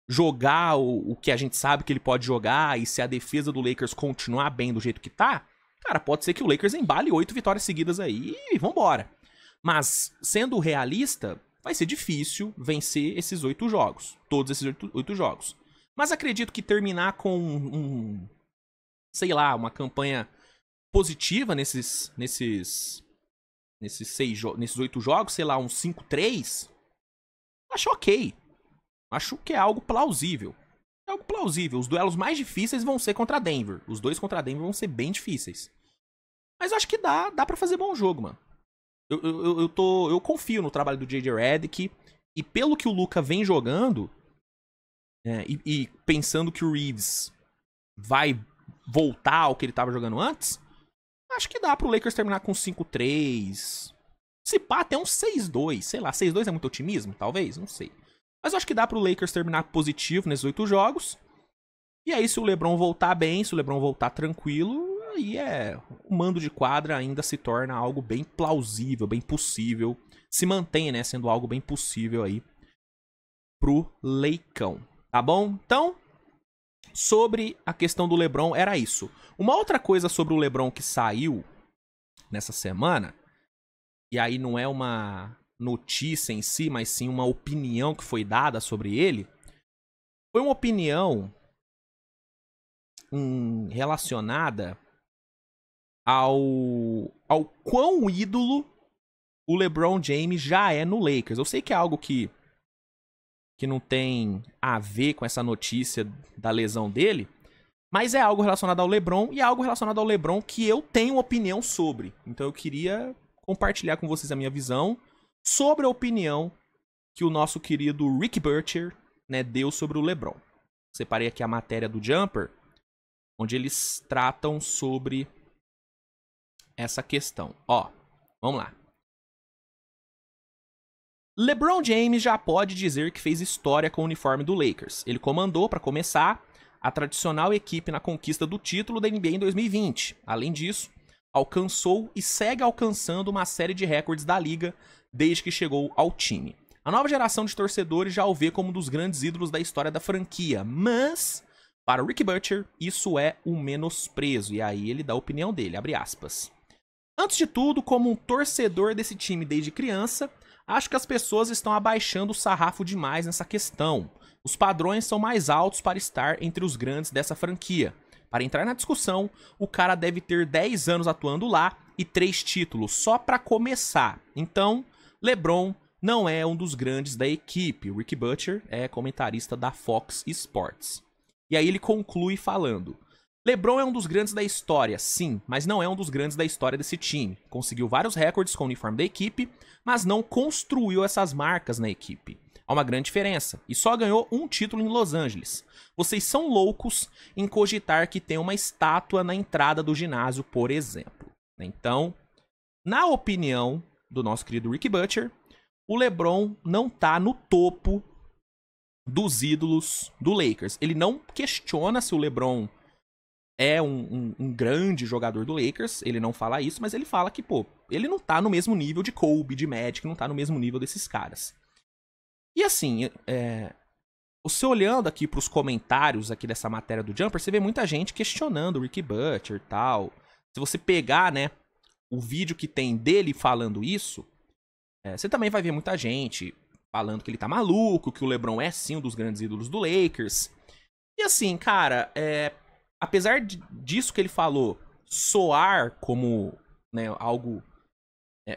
jogar o que a gente sabe que ele pode jogar e se a defesa do Lakers continuar bem do jeito que tá, cara, pode ser que o Lakers embale 8 vitórias seguidas aí e vambora. Mas, sendo realista, vai ser difícil vencer esses 8 jogos. Todos esses 8 jogos. Mas acredito que terminar com sei lá, uma campanha positiva nesses 8 jogos, sei lá, uns 5-3, acho ok. Acho que é algo plausível. É algo plausível. Os duelos mais difíceis vão ser contra Denver. Os 2 contra Denver vão ser bem difíceis. Mas acho que dá pra fazer bom jogo, mano. Eu confio no trabalho do J.J. Redick. E pelo que o Luka vem jogando, e pensando que o Reeves vai voltar ao que ele tava jogando antes, acho que dá pro Lakers terminar com 5-3. Se pá, até um 6-2. Sei lá, 6-2 é muito otimismo? Talvez, não sei. Mas acho que dá pro Lakers terminar positivo nesses 8 jogos. E aí, se o LeBron voltar bem, se o LeBron voltar tranquilo, aí o mando de quadra ainda se torna algo bem plausível, bem possível. Se mantém, né, sendo algo bem possível aí pro Leicão. Tá bom? Então, sobre a questão do LeBron, era isso. Uma outra coisa sobre o LeBron que saiu nessa semana, e aí não é uma notícia em si, mas sim uma opinião que foi dada sobre ele. Foi uma opinião relacionada ao quão ídolo o LeBron James já é no Lakers. Eu sei que é algo que não tem a ver com essa notícia da lesão dele, mas é algo relacionado ao LeBron e é algo relacionado ao LeBron que eu tenho opinião sobre. Então eu queria compartilhar com vocês a minha visão sobre a opinião que o nosso querido Rick Butcher, né, deu sobre o LeBron. Separei aqui a matéria do Jumper, onde eles tratam sobre essa questão. Ó, vamos lá. LeBron James já pode dizer que fez história com o uniforme do Lakers. Ele comandou, para começar, a tradicional equipe na conquista do título da NBA em 2020. Além disso, alcançou e segue alcançando uma série de recordes da liga desde que chegou ao time. A nova geração de torcedores já o vê como um dos grandes ídolos da história da franquia, mas para o Rick Butcher isso é um menosprezo, e aí ele dá a opinião dele, abre aspas. Antes de tudo, como um torcedor desse time desde criança, acho que as pessoas estão abaixando o sarrafo demais nessa questão. Os padrões são mais altos para estar entre os grandes dessa franquia. Para entrar na discussão, o cara deve ter 10 anos atuando lá e 3 títulos, só para começar. Então, LeBron não é um dos grandes da equipe. O Rick Butcher é comentarista da Fox Sports. E aí ele conclui falando: LeBron é um dos grandes da história, sim, mas não é um dos grandes da história desse time. Conseguiu vários recordes com o uniforme da equipe, mas não construiu essas marcas na equipe. Há uma grande diferença, e só ganhou um título em Los Angeles. Vocês são loucos em cogitar que tem uma estátua na entrada do ginásio, por exemplo. Então, na opinião do nosso querido Rick Butcher, o LeBron não tá no topo dos ídolos do Lakers. Ele não questiona se o LeBron é um grande jogador do Lakers, ele não fala isso, mas ele fala que, pô, ele não tá no mesmo nível de Kobe, de Magic, não tá no mesmo nível desses caras. E assim, você olhando aqui pros comentários aqui dessa matéria do Jumper, você vê muita gente questionando o Rick Butcher e tal. Se você pegar, né, o vídeo que tem dele falando isso, você também vai ver muita gente falando que ele tá maluco, que o LeBron é sim um dos grandes ídolos do Lakers. E assim, cara, apesar disso que ele falou soar como, né, algo,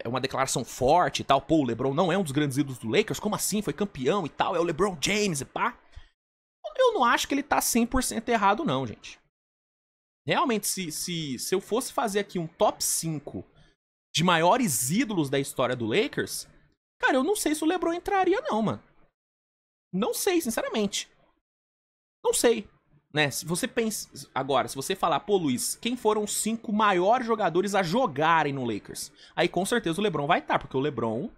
uma declaração forte e tal, pô, o LeBron não é um dos grandes ídolos do Lakers, como assim? Foi campeão e tal, é o LeBron James e pá. Eu não acho que ele tá 100% errado não, gente. Realmente, se eu fosse fazer aqui um top 5 de maiores ídolos da história do Lakers, cara, eu não sei se o LeBron entraria não, mano. Não sei, sinceramente. Não sei. Né? Se você pensa agora, se você falar, pô, Luiz, quem foram os 5 maiores jogadores a jogarem no Lakers? Aí com certeza o LeBron vai estar, porque o LeBron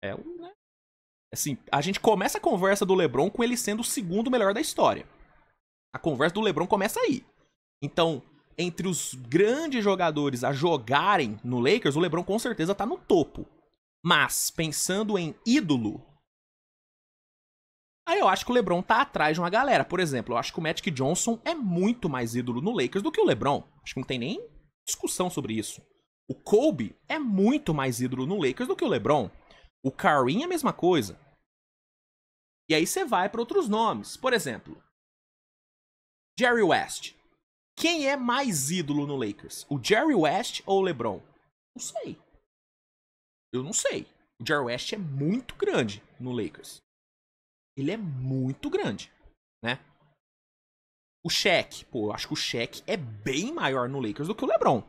é um, né? Assim, a gente começa a conversa do LeBron com ele sendo o segundo melhor da história. A conversa do LeBron começa aí. Então, entre os grandes jogadores a jogarem no Lakers, o LeBron com certeza tá no topo. Mas, pensando em ídolo, aí eu acho que o LeBron tá atrás de uma galera. Por exemplo, eu acho que o Magic Johnson é muito mais ídolo no Lakers do que o LeBron. Acho que não tem nem discussão sobre isso. O Kobe é muito mais ídolo no Lakers do que o LeBron. O Kareem é a mesma coisa. E aí você vai para outros nomes. Por exemplo, Jerry West. Quem é mais ídolo no Lakers? O Jerry West ou o LeBron? Não sei. Eu não sei. O Jerry West é muito grande no Lakers. Ele é muito grande, né? O Shaq, pô, eu acho que o Shaq é bem maior no Lakers do que o LeBron.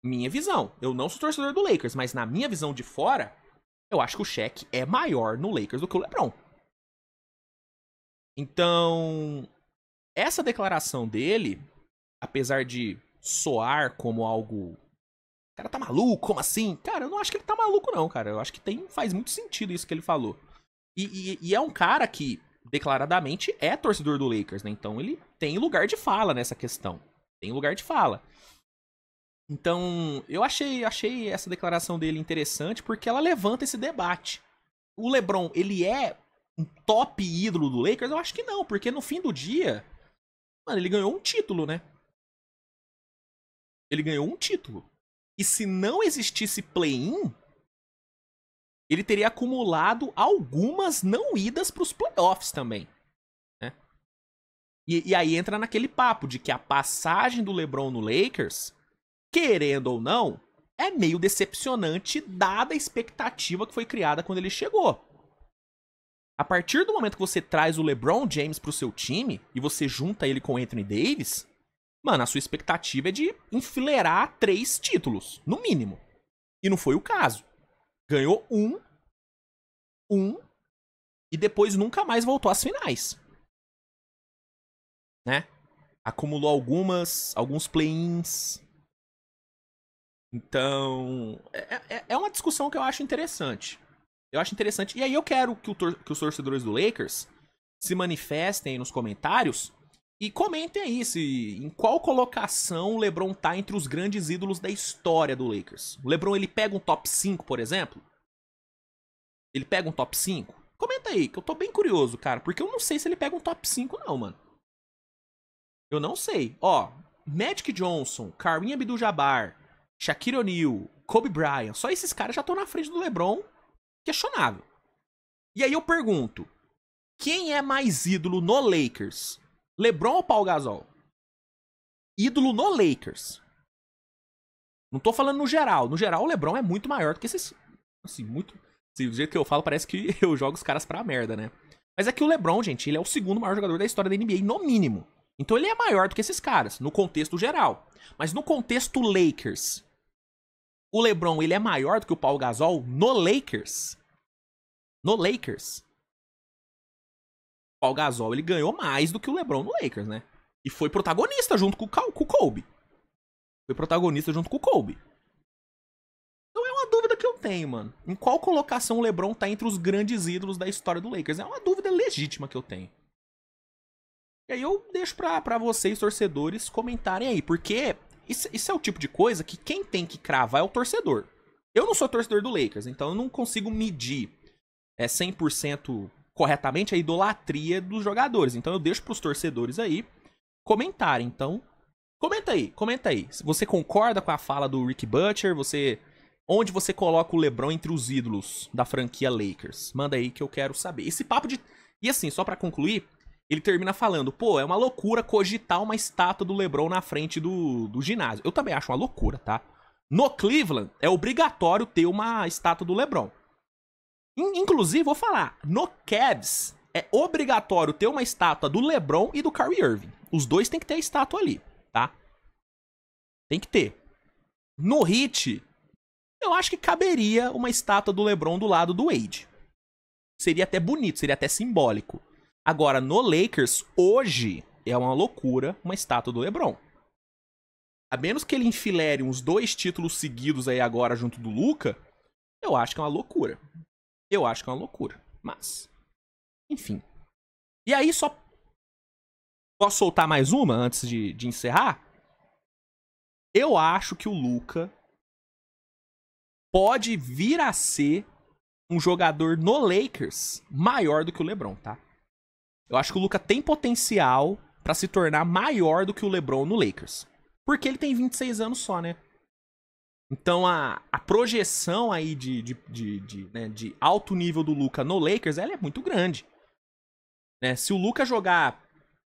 Minha visão. Eu não sou torcedor do Lakers, mas na minha visão de fora, eu acho que o Shaq é maior no Lakers do que o LeBron. Então, essa declaração dele, apesar de soar como algo... O cara tá maluco, como assim? Cara, eu não acho que ele tá maluco não, cara. Eu acho que faz muito sentido isso que ele falou. E é um cara que, declaradamente, é torcedor do Lakers, né? Então ele tem lugar de fala nessa questão. Tem lugar de fala. Então, eu achei essa declaração dele interessante porque ela levanta esse debate. O LeBron, ele é um top ídolo do Lakers? Eu acho que não, porque no fim do dia, mano, ele ganhou um título, né? Ele ganhou um título. E se não existisse play-in, ele teria acumulado algumas não idas para os playoffs também. Né? E aí entra naquele papo de que a passagem do LeBron no Lakers, querendo ou não, é meio decepcionante dada a expectativa que foi criada quando ele chegou. A partir do momento que você traz o LeBron James pro seu time e você junta ele com o Anthony Davis, mano, a sua expectativa é de enfileirar 3 títulos, no mínimo. E não foi o caso. Ganhou um, e depois nunca mais voltou às finais. Né? Acumulou alguns play-ins. Então, é uma discussão que eu acho interessante. Eu acho interessante. E aí eu quero que os torcedores do Lakers se manifestem aí nos comentários e comentem aí em qual colocação o LeBron tá entre os grandes ídolos da história do Lakers. O LeBron, ele pega um top 5, por exemplo? Ele pega um top 5? Comenta aí, que eu tô bem curioso, cara. Porque eu não sei se ele pega um top 5 não, mano. Eu não sei. Ó, Magic Johnson, Kareem Abdul-Jabbar, Shaquille O'Neal, Kobe Bryant. Só esses caras já estão na frente do LeBron. Questionável. E aí eu pergunto, quem é mais ídolo no Lakers? LeBron ou Paul Gasol? Ídolo no Lakers. Não tô falando no geral. No geral, o LeBron é muito maior do que esses... Assim, muito... Assim, do jeito que eu falo, parece que eu jogo os caras pra merda, né? Mas é que o LeBron, gente, ele é o segundo maior jogador da história da NBA, no mínimo. Então ele é maior do que esses caras, no contexto geral. Mas no contexto Lakers... O LeBron, ele é maior do que o Paul Gasol no Lakers. No Lakers. O Paul Gasol, ele ganhou mais do que o LeBron no Lakers, né? E foi protagonista junto com o Kobe. Foi protagonista junto com o Kobe. Então é uma dúvida que eu tenho, mano. Em qual colocação o LeBron tá entre os grandes ídolos da história do Lakers? É uma dúvida legítima que eu tenho. E aí eu deixo pra vocês, torcedores, comentarem aí. Porque... Isso é o tipo de coisa que quem tem que cravar é o torcedor. Eu não sou torcedor do Lakers, então eu não consigo medir 100% corretamente a idolatria dos jogadores. Então eu deixo pros torcedores aí comentarem. Então, comenta aí. Se você concorda com a fala do Rick Butcher, onde você coloca o LeBron entre os ídolos da franquia Lakers? Manda aí que eu quero saber. Esse papo de... E assim, só pra concluir... Ele termina falando, pô, é uma loucura cogitar uma estátua do LeBron na frente do ginásio. Eu também acho uma loucura, tá? No Cleveland, é obrigatório ter uma estátua do LeBron. Inclusive, vou falar, no Cavs, é obrigatório ter uma estátua do LeBron e do Kyrie Irving. Os dois tem que ter a estátua ali, tá? Tem que ter. No Heat, eu acho que caberia uma estátua do LeBron do lado do Wade. Seria até bonito, seria até simbólico. Agora, no Lakers, hoje, é uma loucura uma estátua do LeBron. A menos que ele enfilere uns 2 títulos seguidos aí agora junto do Luka, eu acho que é uma loucura. Mas, enfim. E aí, só posso soltar mais uma antes de encerrar? Eu acho que o Luka pode vir a ser um jogador no Lakers maior do que o LeBron, tá? Eu acho que o Luka tem potencial pra se tornar maior do que o LeBron no Lakers. Porque ele tem 26 anos só, né? Então a projeção aí de alto nível do Luka no Lakers, ela é muito grande. Né? Se o Luka jogar,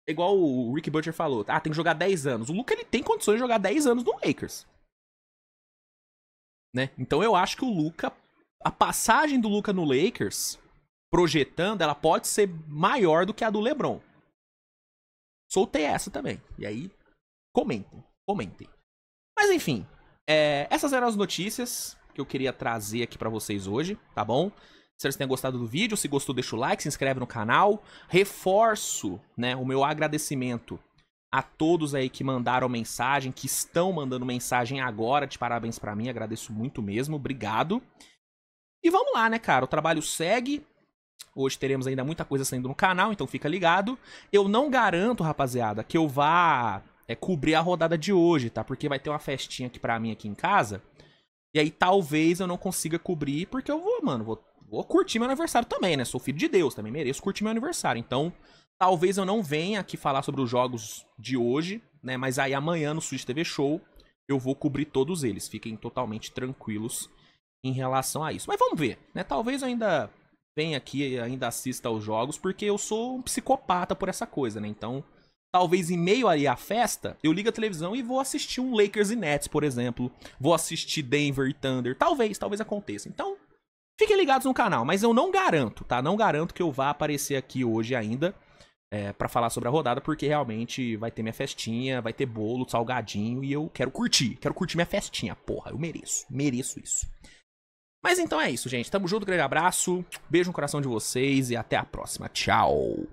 igual o Rick Butcher falou, tem que jogar 10 anos. O Luka, ele tem condições de jogar 10 anos no Lakers. Né? Então eu acho que o Luka, a passagem do Luka no Lakers... projetando, ela pode ser maior do que a do LeBron. Soltei essa também. E aí, comentem. Mas enfim, essas eram as notícias que eu queria trazer aqui pra vocês hoje, tá bom? Espero que vocês tenham gostado do vídeo. Se gostou, deixa o like, se inscreve no canal. Reforço, né, o meu agradecimento a todos aí que mandaram mensagem, que estão mandando mensagem agora de parabéns pra mim. Agradeço muito mesmo. Obrigado. E vamos lá, né, cara? O trabalho segue. Hoje teremos ainda muita coisa saindo no canal, então fica ligado. Eu não garanto, rapaziada, que eu vá cobrir a rodada de hoje, tá? Porque vai ter uma festinha aqui pra mim aqui em casa. E aí talvez eu não consiga cobrir, porque eu vou curtir meu aniversário também, né? Sou filho de Deus, também mereço curtir meu aniversário. Então, talvez eu não venha aqui falar sobre os jogos de hoje, né? Mas aí amanhã no Switch TV Show eu vou cobrir todos eles. Fiquem totalmente tranquilos em relação a isso. Mas vamos ver, né? Talvez eu ainda venha aqui, ainda assista aos jogos, porque eu sou um psicopata por essa coisa, né? Então, talvez em meio aí à festa, eu ligo a televisão e vou assistir um Lakers e Nets, por exemplo. Vou assistir Denver e Thunder. Talvez aconteça. Então, fiquem ligados no canal, mas eu não garanto, tá? Não garanto que eu vá aparecer aqui hoje ainda pra falar sobre a rodada, porque realmente vai ter minha festinha, vai ter bolo, salgadinho, e eu quero curtir minha festinha, porra, eu mereço isso. Mas então é isso, gente, tamo junto, grande abraço, beijo no coração de vocês e até a próxima, tchau!